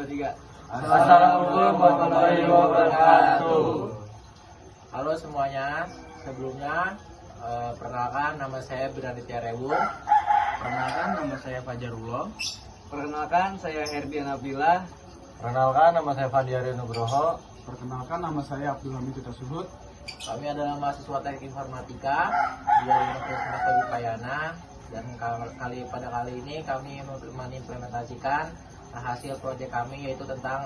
3. Assalamualaikum warahmatullahi wabarakatuh. Halo semuanya, sebelumnya perkenalkan nama saya Bernaditya Rewung. Perkenalkan, nama saya Fajarullah. Perkenalkan, saya Herbian Abdillah. Perkenalkan, nama saya Fadiari Nugroho. Perkenalkan, nama saya Abdul Hamid Tita Suhud. Kami adalah mahasiswa Teknik Informatika dari Universitas Udayana, dan pada kali ini kami mengimplementasikan hasil proyek kami, yaitu tentang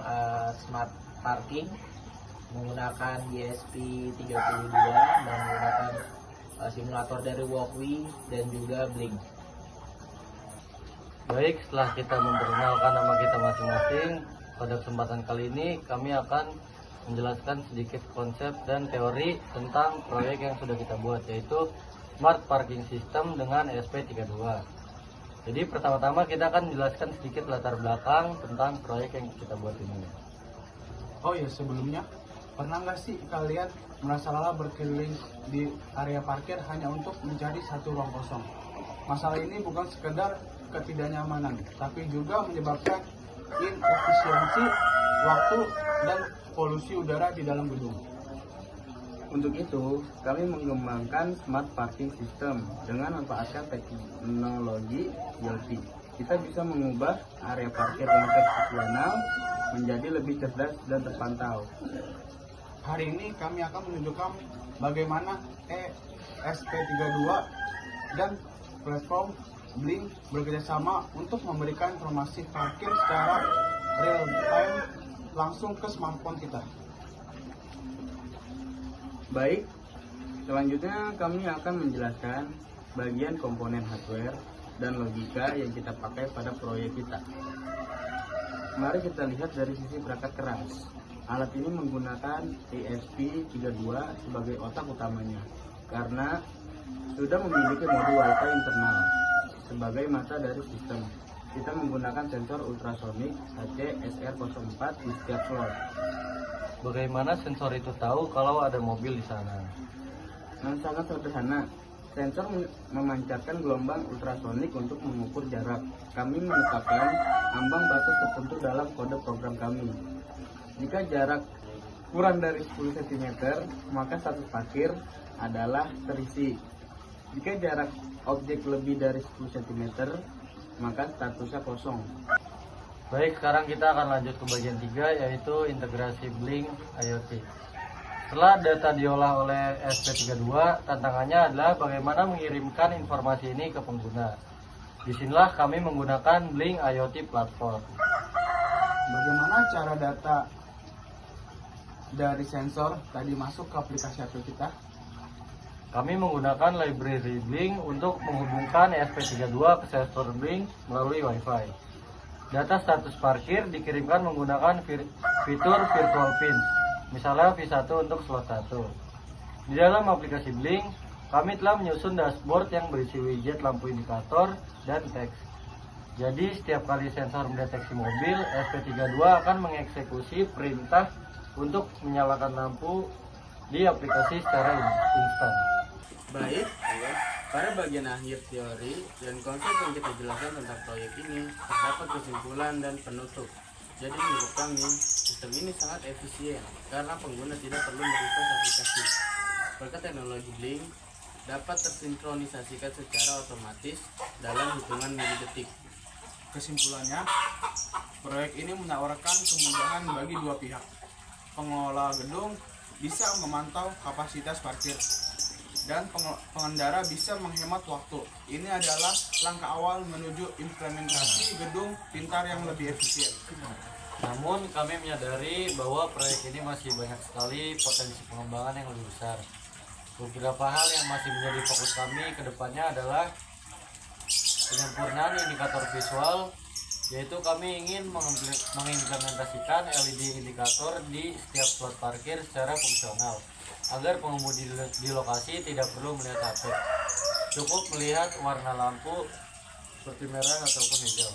smart parking menggunakan ESP 32 dan menggunakan simulator dari Walkway dan juga Blink. Baik, setelah kita memperkenalkan nama kita masing-masing, pada kesempatan kali ini kami akan menjelaskan sedikit konsep dan teori tentang proyek yang sudah kita buat, yaitu Smart Parking System dengan SP32. Jadi pertama-tama kita akan menjelaskan sedikit latar belakang tentang proyek yang kita buat ini. Oh ya, sebelumnya, pernah nggak sih kalian merasa lelah berkeliling di area parkir hanya untuk mencari satu ruang kosong? Masalah ini bukan sekedar ketidaknyamanan, tapi juga menyebabkan inefisiensi waktu dan polusi udara di dalam gedung. Untuk itu, kami mengembangkan Smart Parking System dengan memanfaatkan teknologi IoT. Kita bisa mengubah area parkir yang konvensional menjadi lebih cerdas dan terpantau. Hari ini kami akan menunjukkan bagaimana ESP32 dan platform Blink bekerjasama untuk memberikan informasi parkir secara real time langsung ke smartphone kita. Baik, selanjutnya kami akan menjelaskan bagian komponen hardware dan logika yang kita pakai pada proyek kita. Mari kita lihat dari sisi perangkat keras. Alat ini menggunakan ESP32 sebagai otak utamanya karena sudah memiliki modul Wi-Fi internal sebagai mata dari sistem. Kita menggunakan sensor ultrasonik HC-SR04 di setiap slot. Bagaimana sensor itu tahu kalau ada mobil di sana? Sangat sederhana. Sensor memancarkan gelombang ultrasonik untuk mengukur jarak. Kami menetapkan ambang batas tertentu dalam kode program kami. Jika jarak kurang dari 10 cm, maka status parkir adalah terisi. Jika jarak objek lebih dari 10 cm, maka statusnya kosong. Baik, sekarang kita akan lanjut ke bagian 3, yaitu integrasi Blink IoT. Setelah data diolah oleh SP32, tantangannya adalah bagaimana mengirimkan informasi ini ke pengguna. Disinilah kami menggunakan Blink IoT platform. Bagaimana cara data dari sensor tadi masuk ke aplikasi HP kita? Kami menggunakan library Blink untuk menghubungkan SP32 ke sensor Blink melalui Wi-Fi. Data status parkir dikirimkan menggunakan fitur virtual pin, misalnya V1 untuk slot 1. Di dalam aplikasi Blink, kami telah menyusun dashboard yang berisi widget lampu indikator dan teks. Jadi setiap kali sensor mendeteksi mobil, SP32 akan mengeksekusi perintah untuk menyalakan lampu di aplikasi secara instan. Baik, pada bagian akhir teori dan konsep yang kita jelaskan tentang proyek ini, terdapat kesimpulan dan penutup. Jadi menurut kami, sistem ini sangat efisien karena pengguna tidak perlu merefresh aplikasi. Berkat teknologi Blink dapat tersinkronisasikan secara otomatis dalam hitungan milidetik. Kesimpulannya, proyek ini menawarkan kemudahan bagi dua pihak. Pengelola gedung bisa memantau kapasitas parkir dan pengendara bisa menghemat waktu. Ini adalah langkah awal menuju implementasi gedung pintar yang lebih efisien. Namun kami menyadari bahwa proyek ini masih banyak sekali potensi pengembangan yang lebih besar. Beberapa hal yang masih menjadi fokus kami ke depannya adalah penyempurnaan indikator visual, yaitu kami ingin mengimplementasikan LED indikator di setiap slot parkir secara fungsional agar pengemudi di lokasi tidak perlu melihat HP, cukup melihat warna lampu seperti merah ataupun hijau.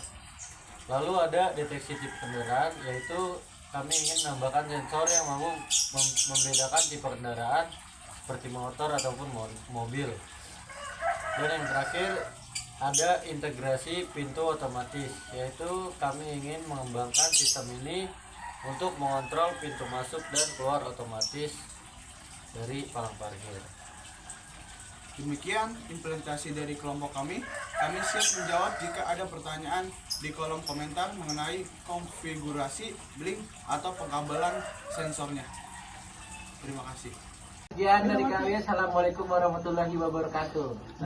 Lalu ada deteksi tipe kendaraan, yaitu kami ingin menambahkan sensor yang mampu membedakan tipe kendaraan seperti motor ataupun mobil. Dan yang terakhir, ada integrasi pintu otomatis, yaitu kami ingin mengembangkan sistem ini untuk mengontrol pintu masuk dan keluar otomatis dari palang parkir. Demikian implementasi dari kelompok kami. Kami siap menjawab jika ada pertanyaan di kolom komentar mengenai konfigurasi blink atau pengkabelan sensornya. Terima kasih. Sekian dari kami. Assalamualaikum warahmatullahi wabarakatuh.